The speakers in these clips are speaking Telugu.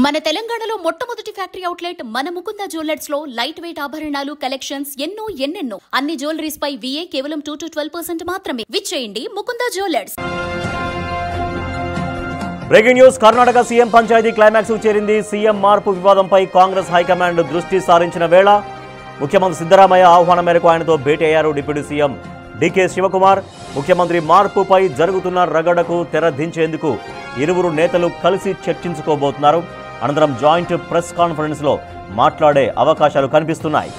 మన తెలంగాణలో మొట్టమొదటి ఫ్యాక్టరీ అవుట్లెట్ మన ముకుంద జ్యువెలర్స్ లో లైట్ వెయిట్ ఆభరణాలు కలెక్షన్స్ ఎన్నెన్నో అన్ని జ్యువెలరీస్ పై VA కేవలం 2 to 12% మాత్రమే. విచ్చేయండి Mukunda jewellers. Breaking news. Karnataka CM panchayati climax కు చేరింది. సీఎం మార్పు వివాదంపై కాంగ్రెస్ హైకమాండ్ దృష్టి సారించిన వేళ ముఖ్యమంత్రి సిద్ధరామయ్య ఆహ్వానం మేరకు ఆయనతో భేటీ అయ్యారు డిప్యూటీ సీఎం DK శివకుమార్. ముఖ్యమంత్రి మార్పుపై జరుగుతున్న రగడకు తెరదించేందుకు ఇరువురు నేతలు కలిసి చర్చించుకోబోతున్నారు. అనంతరం జాయింట్ ప్రెస్ కాన్ఫరెన్స్ లో మాట్లాడే అవకాశాలు కనిపిస్తున్నాయి.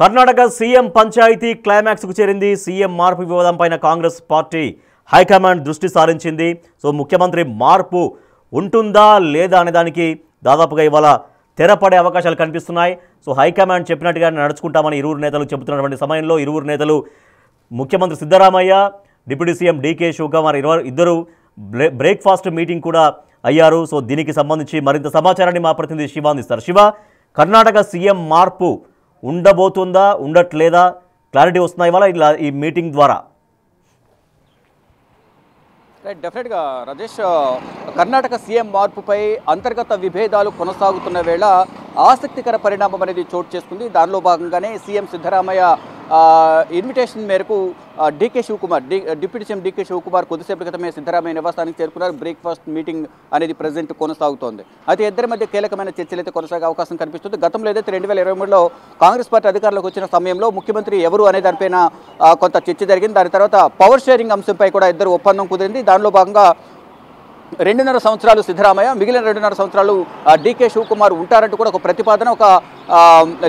కర్ణాటక సీఎం పంచాయతీ క్లైమాక్స్ కు చేరింది. సీఎం మార్పు వివాదంపై కాంగ్రెస్ పార్టీ హైకమాండ్ దృష్టి సారించింది. సో ముఖ్యమంత్రి మార్పు ఉంటుందా లేదా అనే దానికి దాదాపుగా ఇవాళ తెరపడే అవకాశాలు కనిపిస్తున్నాయి. సో హైకమాండ్ చెప్పినట్టుగా నడుచుకుంటామని ఇరువురు నేతలు చెబుతున్నటువంటి సమయంలో ఇరువురు నేతలు ముఖ్యమంత్రి Siddaramaiah, deputy CM DK Shivakumar ఇద్దరు బ్రేక్ఫాస్ట్ మీటింగ్ కూడా అయ్యారు. సో దీనికి సంబంధించి మరింత సమాచారాన్ని మా ప్రతినిధి శివ అందిస్తారు. శివ, కర్ణాటక సీఎం మార్పు ఉండబోతుందా ఉండట్లేదా క్లారిటీ వస్తున్నాయి ఇవాళ ఈ మీటింగ్ ద్వారా? డెఫినెట్గా రాజేష్, కర్ణాటక సీఎం మార్పుపై అంతర్గత విభేదాలు కొనసాగుతున్న వేళ ఆసక్తికర పరిణామం అనేది చోటు చేసుకుంది. దానిలో భాగంగానే సీఎం సిద్ధరామయ్య ఇన్విటేషన్ మేరకు DK Shivakumar, deputy CM DK Shivakumar కొద్దిసేపటి క్రితమే సిద్ధరామయ్య నివాసానికి చేరుకున్నారు. బ్రేక్ఫాస్ట్ మీటింగ్ అనేది ప్రజెంట్ కొనసాగుతోంది. అయితే ఇద్దరి మధ్య కీలకమైన చర్చలు అయితే కొనసాగే అవకాశం కనిపిస్తుంది. గతంలో ఏదైతే 2023లో కాంగ్రెస్ పార్టీ అధికారంలోకి వచ్చిన సమయంలో ముఖ్యమంత్రి ఎవరు అనే దానిపైన కొంత చర్చ జరిగింది. దాని తర్వాత పవర్ షేరింగ్ అంశంపై కూడా ఇద్దరు ఒప్పందం కుదిరింది. దానిలో భాగంగా 2.5 సంవత్సరాలు సిద్ధరామయ్య, మిగిలిన 2.5 సంవత్సరాలు DK శివకుమార్ ఉంటారంటూ కూడా ఒక ప్రతిపాదన, ఒక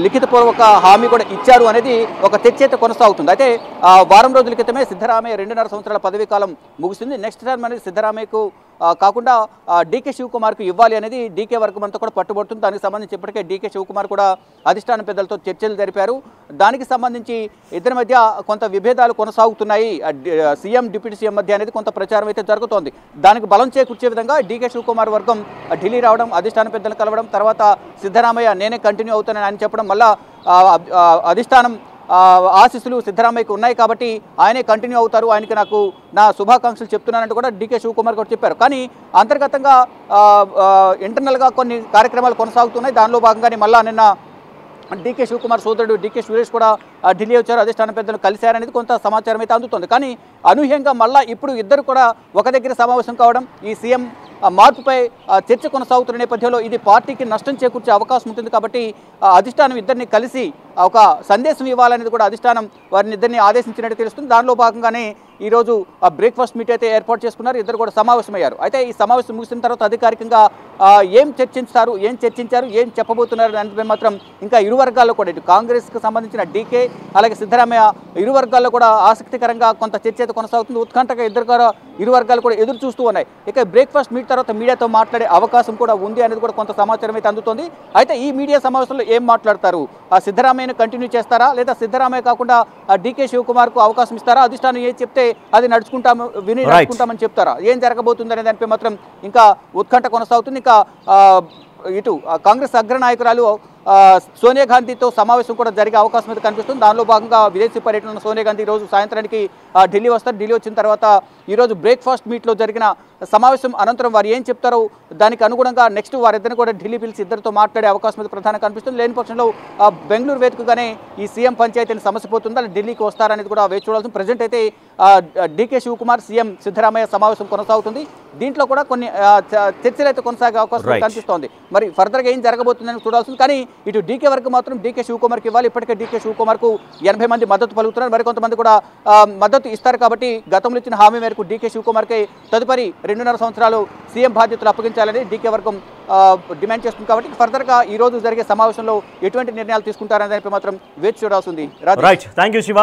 లిఖితపూర్వక హామీ కూడా ఇచ్చారు అనేది ఒక చర్చ అయితే కొనసాగుతుంది. అయితే వారం రోజుల క్రితమే సిద్ధరామయ్య 2.5 సంవత్సరాల పదవీ కాలం ముగిసింది. నెక్స్ట్ టర్మ్ అనేది సిద్ధరామయ్యకు కాకుండా DK శివకుమార్కు ఇవ్వాలి అనేది DK వర్గం అంతా కూడా పట్టుబడుతుంది. దానికి సంబంధించి ఇప్పటికే DK శివకుమార్ కూడా అధిష్టాన పెద్దలతో చర్చలు జరిపారు. దానికి సంబంధించి ఇద్దరి మధ్య కొంత విభేదాలు కొనసాగుతున్నాయి. సీఎం డిప్యూటీ సీఎం మధ్య అనేది కొంత ప్రచారం అయితే జరుగుతోంది. దానికి బలం చేకూర్చే విధంగా DK శివకుమార్ వర్గం ఢిల్లీ రావడం, అధిష్టాన పెద్దలను కలవడం, తర్వాత సిద్ధరామయ్య నేనే కంటిన్యూ అవుతానని ఆయన చెప్పడం, మళ్ళా అధిష్టానం ఆశీస్సులు సిద్ధరామయ్యకు ఉన్నాయి కాబట్టి ఆయనే కంటిన్యూ అవుతారు, ఆయనకి నాకు నా శుభాకాంక్షలు చెప్తున్నానంటూ కూడా DK శివకుమార్ కూడా చెప్పారు. కానీ అంతర్గతంగా ఇంటర్నల్గా కొన్ని కార్యక్రమాలు కొనసాగుతున్నాయి. దానిలో భాగంగానే మళ్ళా నిన్న DK శివకుమార్ సోదరుడు DK సురేష్ కూడా ఢిల్లీ వచ్చారు, అధిష్టాన పెద్దలు కలిశారనేది కొంత సమాచారం అయితే అందుతుంది. కానీ అనూహ్యంగా మళ్ళీ ఇప్పుడు ఇద్దరు కూడా ఒక దగ్గర సమావేశం కావడం, ఈ సీఎం మార్పుపై చర్చ కొనసాగుతున్న నేపథ్యంలో ఇది పార్టీకి నష్టం చేకూర్చే అవకాశం ఉంటుంది. కాబట్టి అధిష్టానం ఇద్దరిని కలిసి ఒక సందేశం ఇవ్వాలనేది కూడా అధిష్టానం వారిని ఇద్దరిని ఆదేశించినట్టు తెలుస్తుంది. దానిలో భాగంగానే ఈరోజు బ్రేక్ఫాస్ట్ మీట్ అయితే ఏర్పాటు చేసుకున్నారు. ఇద్దరు కూడా సమావేశమయ్యారు. అయితే ఈ సమావేశం ముగిసిన తర్వాత అధికారికంగా ఏం చర్చించారు, ఏం చెప్పబోతున్నారు దానిపై మాత్రం ఇంకా ఇరు వర్గాల్లో కూడా, ఇటు కాంగ్రెస్కి సంబంధించిన DK అలాగే సిద్ధరామయ్య ఇరు వర్గాల్లో కూడా ఆసక్తికరంగా కొంత చర్చ అయితే కొనసాగుతుంది. ఉత్కంఠగా ఇరు వర్గాలు కూడా ఎదురు చూస్తూ ఉన్నాయి. ఇక బ్రేక్ఫాస్ట్ మీట్ తర్వాత మీడియాతో మాట్లాడే అవకాశం కూడా ఉంది అనేది కూడా కొంత సమాచారం అయితే అందుతోంది. అయితే ఈ మీడియా సమావేశంలో ఏం మాట్లాడతారు? సిద్ధరామయ్యను కంటిన్యూ చేస్తారా, లేదా సిద్ధరామయ్య కాకుండా DK శివకుమార్కు అవకాశం ఇస్తారా? అధిష్టానం ఏం చెప్తే అది నడుచుకుంటామని చెప్తారా? ఏం జరగబోతుంది అనే దానిపై మాత్రం ఇంకా ఉత్కంఠ కొనసాగుతుంది. ఇంకా ఇటు కాంగ్రెస్ అగ్రనాయకురాలు సోనియా గాంధీతో సమావేశం కూడా జరిగే అవకాశం అయితే కనిపిస్తుంది. దానిలో భాగంగా విదేశీ పర్యటన సోనియా గాంధీ ఈరోజు సాయంత్రానికి ఢిల్లీ వస్తారు. ఢిల్లీ వచ్చిన తర్వాత ఈరోజు బ్రేక్ఫాస్ట్ మీట్లో జరిగిన సమావేశం అనంతరం వారు ఏం చెప్తారో దానికి అనుగుణంగా నెక్స్ట్ వారిద్దరిని కూడా ఢిల్లీ పిలిచి ఇద్దరితో మాట్లాడే అవకాశం అయితే ప్రధానంగా కనిపిస్తుంది. లేని పక్షంలో బెంగళూరు వేదికగానే ఈ సీఎం పంచాయతీని సమస్య పోతుందా, ఢిల్లీకి వస్తారనేది కూడా వేచి చూడాల్సింది. ప్రజెంట్ అయితే DK శివకుమార్ సీఎం సిద్ధరామయ్య సమావేశం కొనసాగుతుంది. దీంట్లో కూడా కొన్ని చర్చలు అయితే కొనసాగే అవకాశం కనిపిస్తోంది. మరి ఫర్దర్గా ఏం జరగబోతుందని చూడాల్సింది. కానీ ఇటు DK వర్గం మాత్రం DK శివకుమార్కి ఇవ్వాలి. ఇప్పటికే DK శివకుమార్కు 80 మంది మద్దతు పలుకుతున్నారు, మరికొంతమంది కూడా మద్దతు ఇస్తారు. కాబట్టి గతంలో ఇచ్చిన హామీ మేరకు DK శివకుమార్కి తదుపరి 2.5 సంవత్సరాలు సీఎం బాధ్యతలు అప్పగించాలని DK వర్గం డిమాండ్ చేస్తుంది. కాబట్టి ఫర్దర్గా ఈ రోజు జరిగే సమావేశంలో ఎటువంటి నిర్ణయాలు తీసుకుంటారనే దానిపై మాత్రం వేచి చూడాల్సింది. Right, thank you Shiva.